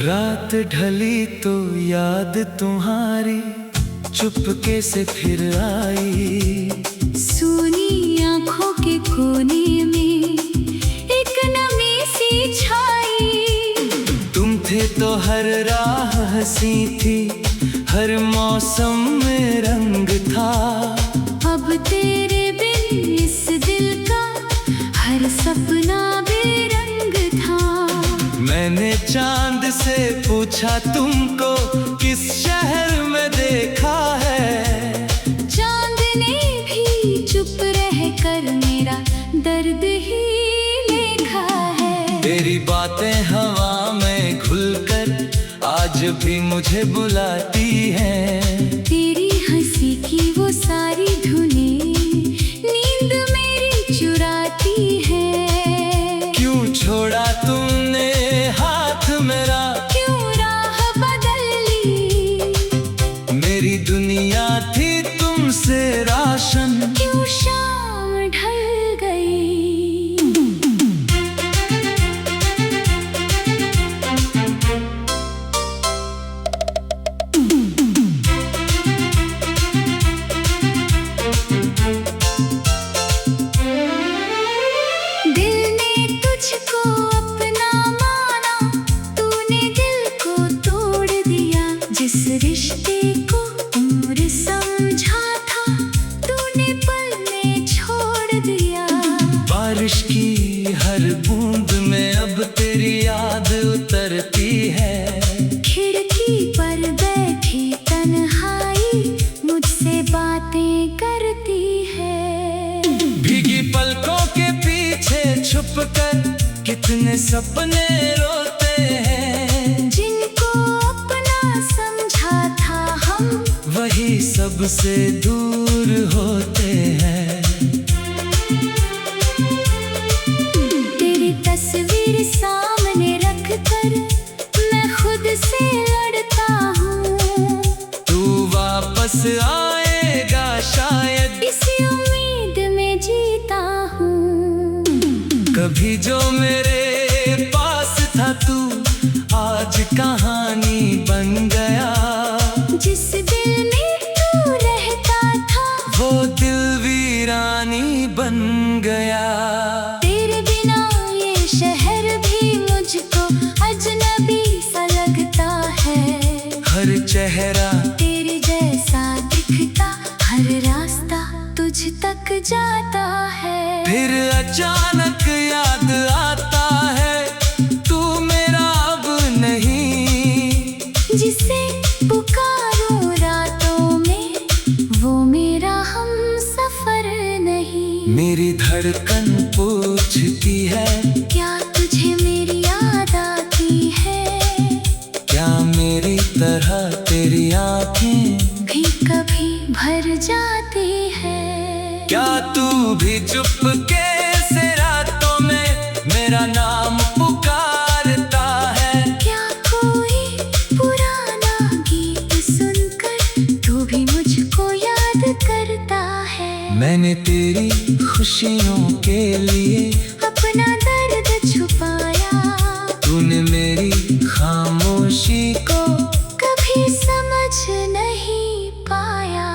रात ढली तो याद तुम्हारी चुपके से फिर आई। सूनी आंखों के कोने में एक नमी सी छाई। तुम थे तो हर राह हंसी थी, हर मौसम में रंग था। अब तेरे बिन इस दिल का हर सपना बेरंग था। मैंने चांद से पूछा तुमको किस शहर में देखा है। चांद ने भी चुप रह कर मेरा दर्द ही लिखा है। तेरी बातें हवा में घुलकर आज भी मुझे बुलाती हैं। तेरी हंसी की वो सारी धुनें नींद मेरी चुराती है। क्यों छोड़ा तुमने हाथ मेरा, क्यों राह बदल ली। मेरी दुनिया थी तुमसे राशन। क्यों शाम ढल गई। दिल ने तुझको अपना माना, तूने दिल को तोड़ दिया। जिस रिश्ते को उम्र समझा था, तूने पल में छोड़ दिया। बारिश की हर बूंद में अब तेरी याद उतरती है। खिड़की पर बैठी तन्हाई मुझसे बातें करती है। भीगी पलकों के पीछे छुपकर कितने सपने रोते हैं। जिनको अपना समझा था हम, वही सबसे दूर होते हैं। तेरी तस्वीर सामने रख कर मैं खुद से लड़ता हूँ। तू वापस आएगा शायद, इसी उम्मीद में जीता हूँ। कभी जो मेरे पास था तू आज कहानी बन गया। जिस दिल में तू रहता था, वो दिल वीरानी बन गया। तेरे बिना ये शहर भी मुझको अजनबी सा लगता है। हर चेहरा तेरे जैसा दिखता, हर रास्ता तुझ तक जाता है। फिर अचानक याद आता है तू मेरा अब नहीं। जिसे पुकारूं रातों में, वो मेरा हमसफर नहीं। मेरी धड़कन पूछती है, क्या तुझे मेरी याद आती है। क्या मेरी तरह तेरी आँखें भी कभी भर जाती है। क्या तू भी चुपके से रातों में मेरा नाम पुकारता है। क्या कोई पुराना गीत सुनकर तू भी मुझको याद करता है। मैंने तेरी खुशियों के लिए अपना दर्द छुपाया, तूने मेरी खामोशी को कभी समझ नहीं पाया।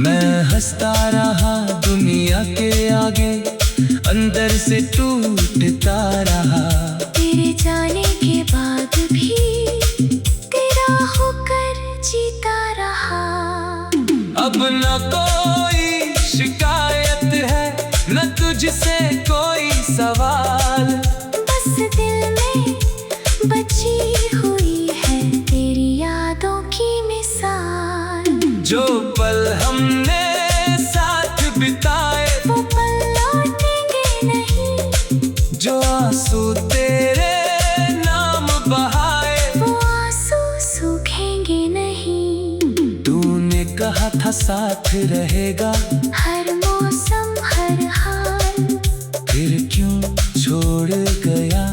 मैं हंसता रहा दुनिया के आगे, अंदर से टूटता रहा। तेरे जाने के बाद भी तेरा होकर जीता रहा। अब न कोई शिकायत है, न तुझसे कोई सवाल। बस दिल में बची हुई है तेरी यादों की मिसाल। जो पल हमने साथ बिताए, वो पल लौटेंगे नहीं। जो आंसू तेरे नाम बहाए, वो आंसू सूखेंगे नहीं। तूने कहा था साथ रहेगा हर मौसम हर हाल, फिर क्यों छोड़ गया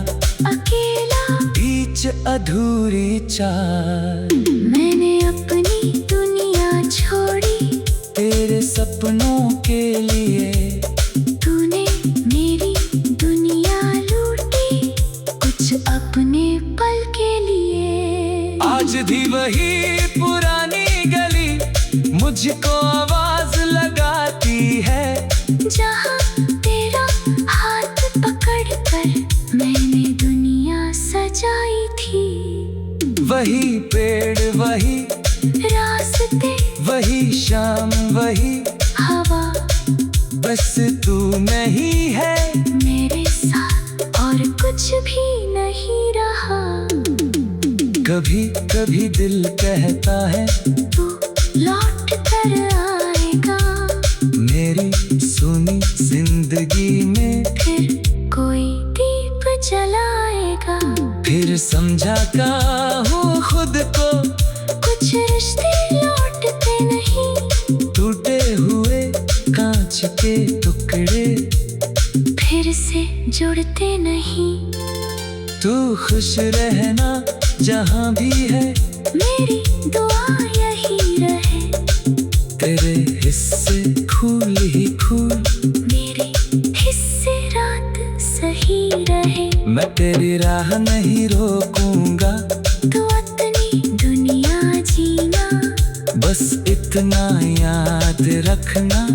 अकेला बीच अधूरी चाल। मैंने अपनी दुनिया छोड़ी तेरे सपनों के लिए। तूने मेरी दुनिया लूटी कुछ अपने पल के लिए। भी वही पुरानी गली मुझको आवाज लगाती है। जहाँ तेरा हाथ पकड़कर मैंने दुनिया सजाई थी। वही पेड़ वही रास्ते वही शाम वही हवा, बस तू नहीं है मेरे साथ और कुछ भी नहीं रहा। कभी कभी दिल कहता है तू लौट कर आएगा मेरी सुनी जिंदगी में, फिर कोई दीप जलाएगा। फिर समझा का हूँ खुद को, कुछ रिश्ते लौटते नहीं, टूटे हुए कांच के टुकड़े फिर से जुड़ते नहीं। तू खुश रहना जहाँ भी है, मेरी दुआ यही रहे। तेरे हिस्से फूल ही फूल, मेरे हिस्से रात सही रहे। मैं तेरी राह नहीं रोकूंगा, तू अपनी दुनिया जीना, बस इतना याद रखना।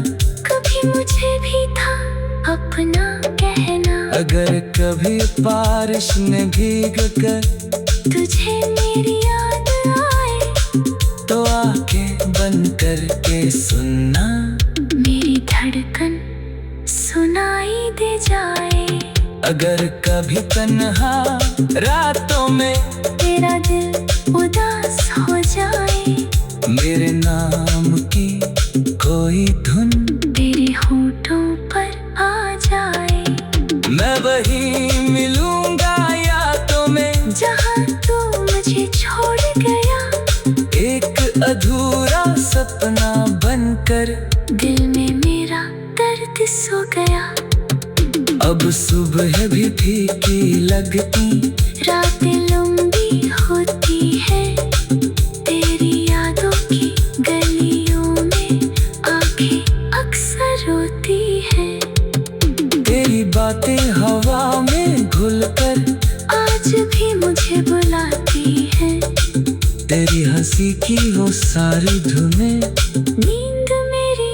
कभी मुझे भी था अपना कहना। अगर कभी बारिश में भीग कर तुझे मेरी याद आए, तो आंखें बंद करके सुनना, मेरी धड़कन सुनाई दे जाए। अगर कभी तन्हा रातों में तेरा दिल उदास हो जाए, मेरे नाम की कोई धुन तेरे होठों पर आ जाए। मैं वही मिलूंगा यादों में, जहाँ तू मुझे छोड़ गया, एक अधूरा सपना बनकर दिल में मेरा दर्द सो गया। अब सुबह भी फीकी लगती, रातें लंबी होती है, तेरी यादों की गलियों में आंखें अक्सर रोती है। तेरी बातें हवा में घुलकर आज भी मुझे बुलाती है। तेरी हंसी की वो सारी धुनें नींद मेरी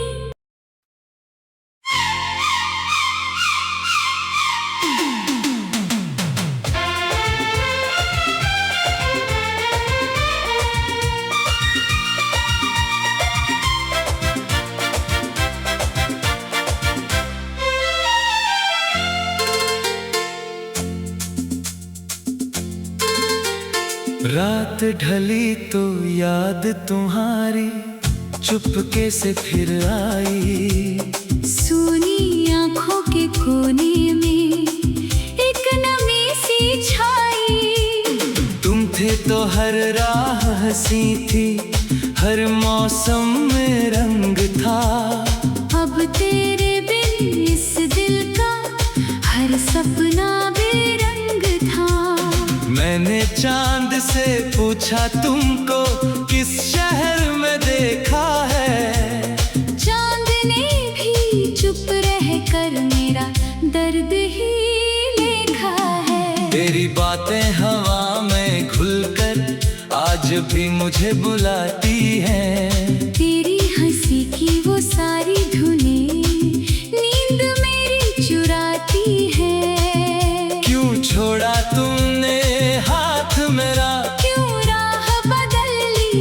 रात ढली तो याद तुम्हारी चुपके से फिर आई। सूनी आँखों के कोने में एक नमी सी छाई। तुम थे तो हर राह हंसी थी, हर मौसम में रंग था। अब तेरे बिन इस दिल का हर सपना बेरंग था। मैंने चांद से पूछा तुमको किस शहर में देखा है, चांद ने भी चुप रह कर मेरा दर्द ही देखा है। तेरी बातें हवा में घुलकर आज भी मुझे बुलाती हैं। तेरी हंसी की वो सारी धुनें नींद मेरी चुराती है। क्यों छोड़ा तुमने हाथ मेरा, क्यों राह बदल ली,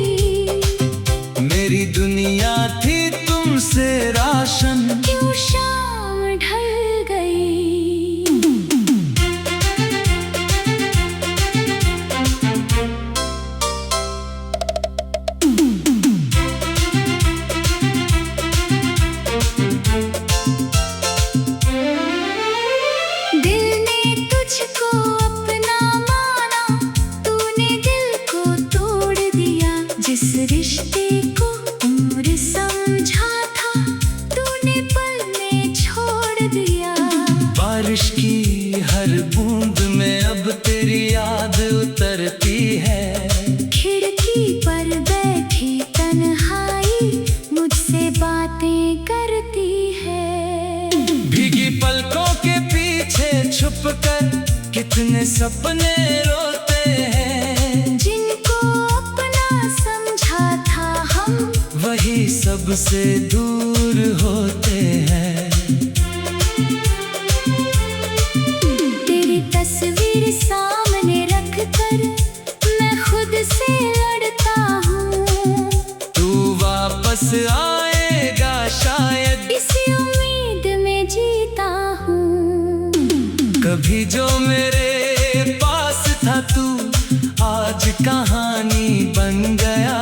मेरी दुनिया थी तुमसे राशन। क्यों शाम ढल गई। दिल ने तुझको अपना माना, तूने दिल को तोड़ दिया। जिस रिश्ते को उम्र समझा था, तूने पल में छोड़ दिया। बारिश की हर बूंद में अब तेरी याद उतरती है। खिड़की पर बैठी तन्हाई मुझसे बातें करती है। भीगी पलकों के पीछे छुपकर कितने सपने रोते हैं, जिनको अपना सबसे दूर होते हैं। तेरी तस्वीर सामने रख कर मैं खुद से लड़ता हूँ। तू वापस आएगा शायद, इसी उम्मीद में जीता हूँ। कभी जो मेरे पास था तू आज कहानी बन गया।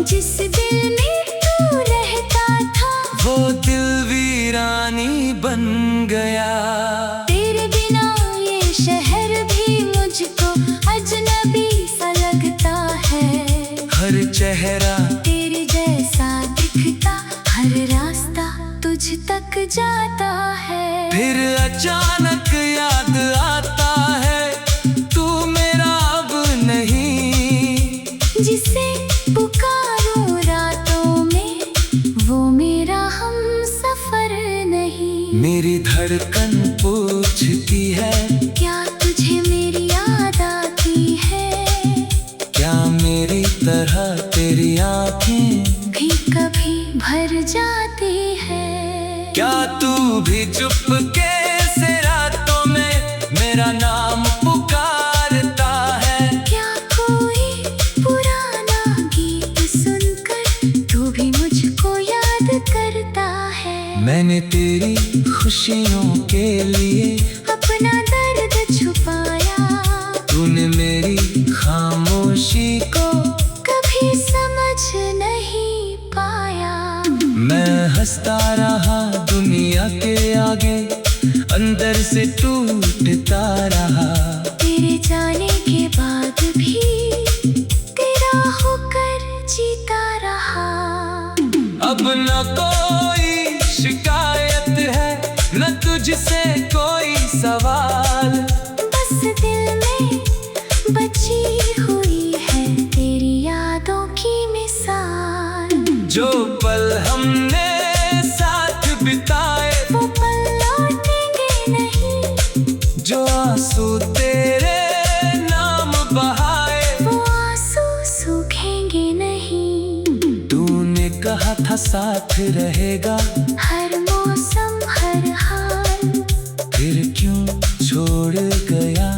जिस दिल में तू रहता था वो दिल वीरानी बन गया। तेरे बिना ये शहर भी मुझको अजनबी सा लगता है। हर चेहरा तेरे जैसा दिखता, हर रास्ता तुझ तक जाता है। फिर अचानक याद आता है तू मेरा अब नहीं। जिसे पुकारूं रातों में वो मेरा हमसफर नहीं। मेरी धड़कन पूछती है क्या तुझे मेरी याद आती है? क्या मेरी तरह तेरी आँखें भी कभी भर जाती है? क्या तू भी चुपके से रातों में मेरा नाम पुकारता है? क्या कोई पुराना गीत सुनकर तू भी मुझको याद करता है? मैंने तेरी खुशियों के लिए अपना दर्द छुपाया। तूने मेरी खामोशी को कभी समझ नहीं पाया। मैं हंसता रहा दुनिया के आगे, अंदर से टूटता रहा। तेरे जाने के बाद भी तेरा होकर जीता रहा। अब न कोई शिकायत है, न तुझसे कोई सवाल। बस दिल में बची हुई है तेरी यादों की मिसाल। जो पल हमने साथ बिताए वो पल लौटेंगे नहीं। जो आंसू तेरे नाम बहाए वो आंसू सूखेंगे नहीं। तूने कहा था साथ रहेगा, हर मौसम हर हाल। फिर क्यों छोड़ गया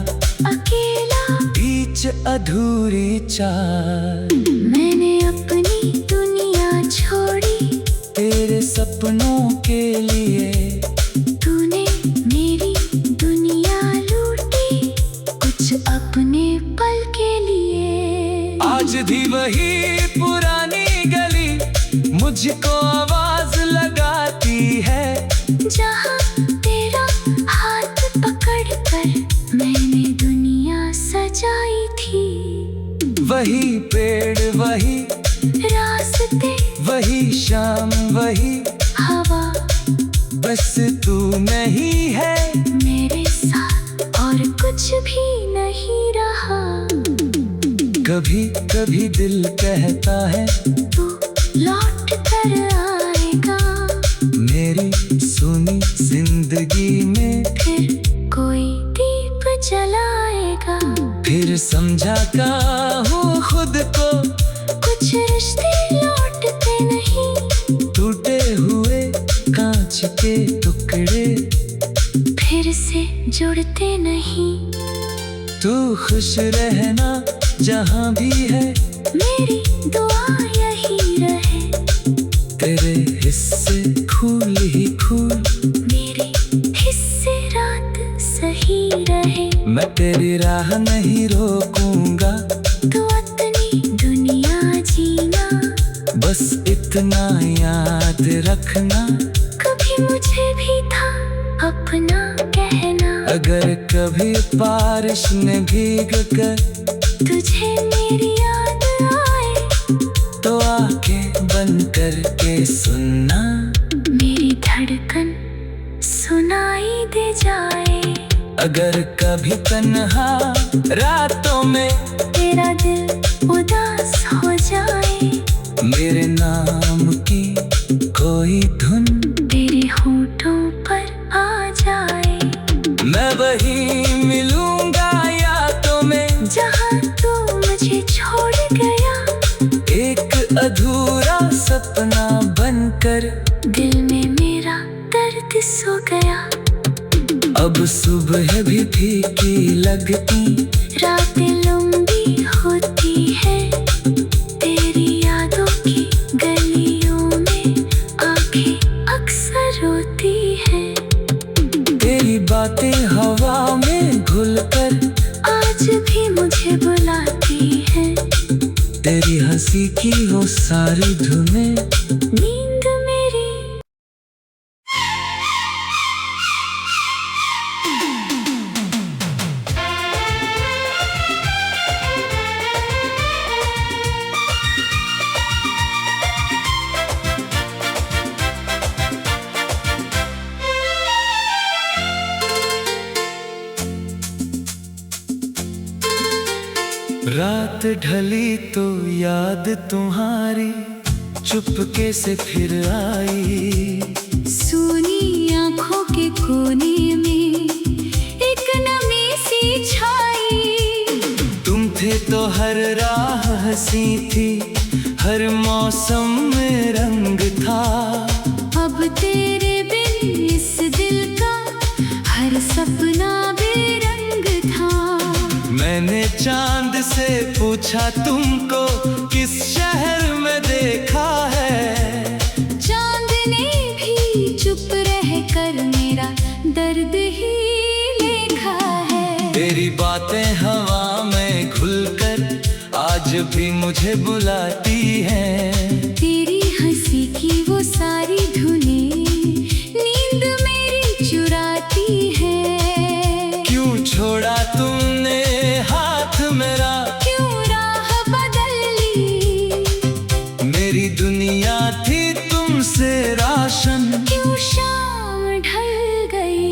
अकेला बीच अधूरी चाल। मैंने अपनी दुनिया छोड़ी तेरे सपनों के लिए। तूने मेरी दुनिया लूटी कुछ अपने पल के लिए। आज भी वही पुरानी गली मुझको आवाज लगाती है। जहाँ तेरा हाथ पकड़ कर मैंने दुनिया सजाई थी। वही पेड़ वही रास्ते वही शाम वही हवा बस तू नहीं है मेरे साथ और कुछ भी नहीं रहा। कभी कभी दिल कहता है तू लौट कर आएगा। मेरी सुनी जिंदगी में फिर कोई दीप जलाएगा। फिर समझा का हूँ खुद को, कुछ रिश्ते लौटते नहीं। टूटे हुए कांच के टुकड़े फिर से जुड़ते नहीं। तू खुश रहना जहाँ भी है, मेरी दुआ यही रहे। तेरे हिस्से फूल ही फूल, मेरे हिस्से रात सही रहे। मैं तेरी राह नहीं रोकूंगा। तू अपनी दुनिया जीना, बस इतना याद रखना। कभी मुझे भी था अपना कहना। अगर कभी बारिश में भीग कर तुझे मेरी याद आए तो आंखें बंद करके सुनना। मेरी धड़कन सुनाई दे जाए। अगर कभी तन्हा रातों में तेरा दिल उदास हो जाए। मेरे नाम की कोई धुन तेरे होठों पर आ जाए। मैं वही मिलूंगा यादों में जहाँ तू मुझे छोड़ गया। एक अधूरा सपना बन सो गया। अब सुबह भी फीकी लगती, रातें लंबी होती है, तेरी यादों की गलियों में आंखें अक्सर रोती है। तेरी बातें हवा में घुलकर आज भी मुझे बुलाती है। तेरी हंसी की वो सारी धुनें नींद मेरी रात ढली तो याद तुम्हारी चुपके से फिर आई। सूनी आंखों के कोने में एक नमी सी छाई। तुम थे तो हर राह हंसी थी, हर मौसम में रंग था। अब तेरे बिन इस दिल का हर सपना बेरंग था। मैंने चांद से पूछा तुमको किस शहर में देखा है। चांद ने भी चुप रह कर मेरा दर्द ही लिखा है। तेरी बातें हवा में घुलकर आज भी मुझे बुलाती हैं। तेरी हंसी की वो सारी धुनें नींद मेरी चुराती है। क्यों छोड़ा तुमने हाथ मेरा, क्यों राह बदल ली। मेरी दुनिया थी तुमसे राशन। क्यों शाम ढल गई।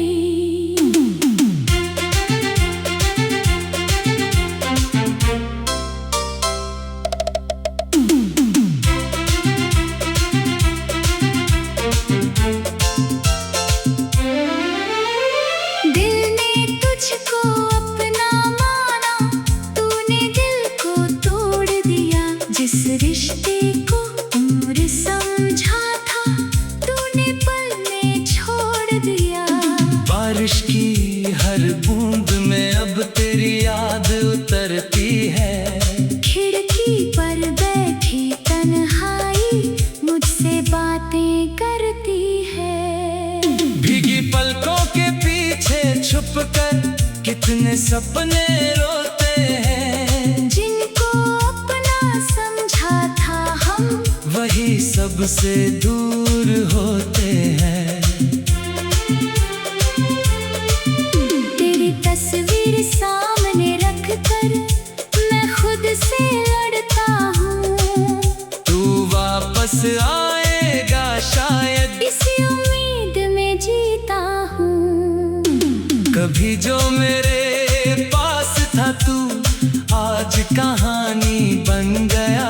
दिल ने तुझको अपना माना, तूने दिल को तोड़ दिया। जिस रिश्ते को उम्र समझा था, तूने पल में छोड़ दिया। बारिश की हर बूंद में अब तेरी याद उतरती है। खिड़की पर बैठी तन्हाई मुझसे बातें करती है। भीगी पलकों के पीछे छुपकर कितने सपने रोते हैं। जिनको अपना समझा था हम, वही सबसे दूर होते हैं। तेरी तस्वीर सामने रख कर मैं खुद से लड़ता हूँ। तू वापस आएगा शायद, इसी उम्मीद में जीता हूँ। कभी जो मेरे पास था तू आज कहानी बन गया।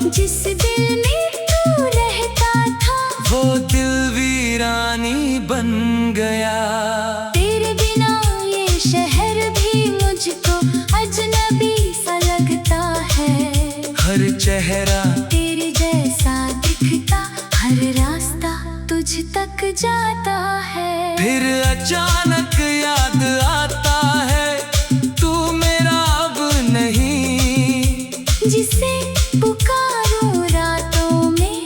जिस दिल में तू रहता था, वो दिल वीरानी बन गया। तेरे बिना ये शहर भी मुझको अजनबी सा लगता है। हर चेहरा तेरे जैसा दिखता, हर रास्ता तुझ तक जाता है। फिर अचानक याद आता है तू मेरा अब नहीं। जिसे पुकारूं रातों में,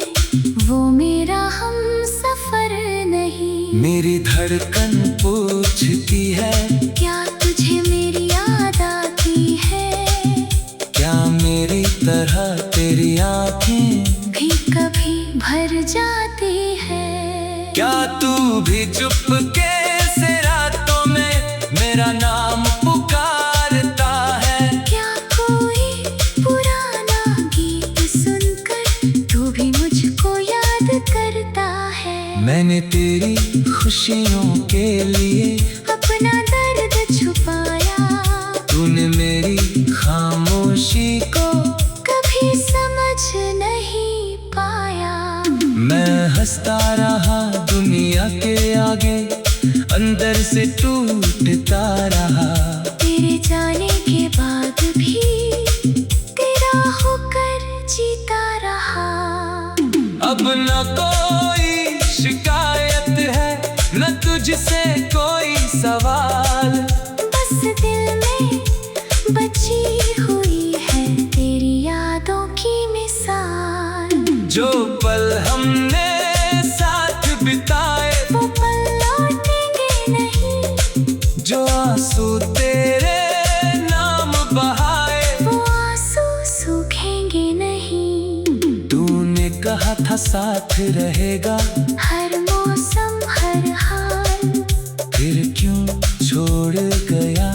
वो मेरा हम सफर नहीं। मेरी धड़कन पूछती है, क्या तुझे मेरी याद आती है। क्या मेरी तरह तेरी आँखें भी कभी भर जाती है। क्या तू भी चुपके से रातों में मेरा नाम पुकारता है। क्या कोई पुराना गीत सुनकर तू भी मुझको याद करता है। मैंने तेरी खुशियों के लिए अपना दर्द छुपाया, तूने मेरी खामोशी को कभी समझ नहीं पाया। मैं हंसता रहा दुनिया के आगे, अंदर से टूटता रहा। तेरे जाने के बाद भी तेरा होकर जीता रहा। अब न कोई शिकायत है, वो पल लौटेंगे नहीं। जो आंसू तेरे नाम बहाए, वो आंसू सूखेंगे नहीं। तूने कहा था साथ रहेगा हर मौसम हर हाल, फिर क्यों छोड़ गया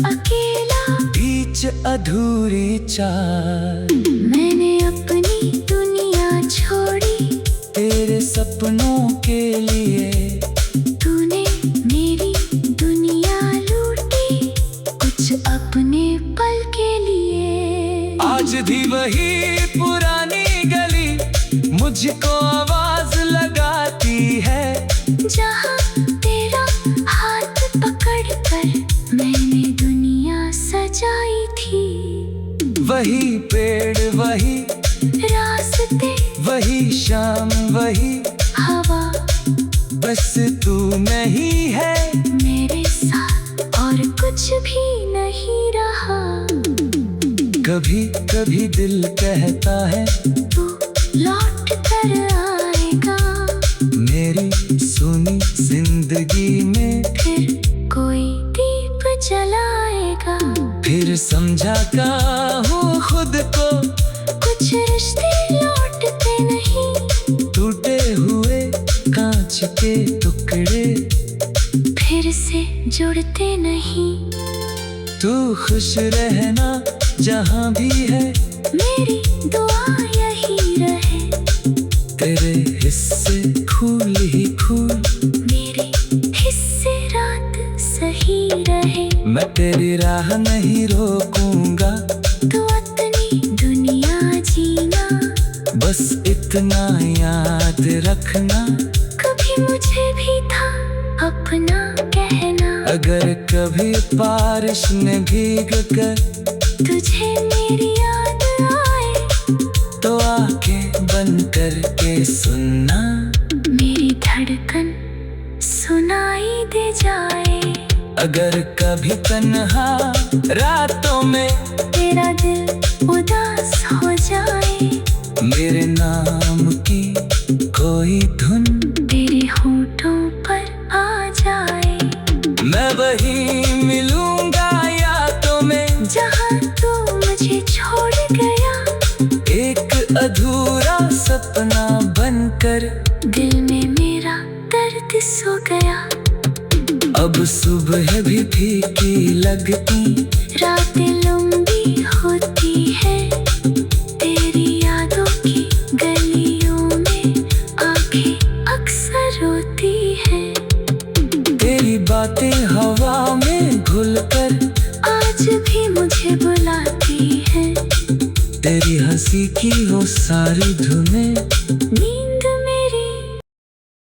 अकेला बीच अधूरी चाल। मैंने अपनी दुनिया छोड़ी, तेरे सपनों के लिए तूने मेरी दुनिया लूटी, कुछ अपने पल के लिए। आज भी वही पुरानी गली मुझको आवाज लगाती है। जहाँ तेरा हाथ पकड़ कर मैंने दुनिया सजाई थी। वही पेड़ वही रास्ते वही शाम वही हवा, बस तू नहीं है मेरे साथ और कुछ भी नहीं रहा। कभी कभी दिल कहता है तू लौट कर आएगा, मेरी सुनी जिंदगी में फिर कोई दीप जलाएगा। फिर समझा का हूँ खुद को, कुछ रिश्ते लौटते नहीं, टूटे हुए कांच के टुकड़े फिर से जुड़ते नहीं। तू खुश रहना जहाँ भी है, मेरी दुआ यही रहे। तेरे हिस्से फूल ही फूल, मेरे हिस्से रात सही रहे। मैं तेरी राह नहीं रोकूंगा, तू अपनी दुनिया जीना, बस इतना याद रखना। कभी मुझे भी था अपना कहना। अगर कभी बारिश में भीग कर तुझे मेरी याद आए, तो आंखें बंद करके सुनना, मेरी धड़कन सुनाई दे जाए। अगर कभी तन्हा रातों में तेरा दिल उदास हो जाए, मेरे नाम की कोई धुन तेरे होठों पर आ जाए। मैं वही मिलूंगा यादों में जहाँ तू मुझे छोड़ गया, एक अधूरा सपना बनकर दिल में मेरा दर्द सो गया। अब सुबह भी फीकी लगती, रातें लंबी होती है, तेरी यादों की गलियों में आंखें अक्सर रोती है। तेरी बातें हवा में घुलकर आज भी मुझे बुलाती है। तेरी हंसी की वो सारी धुनें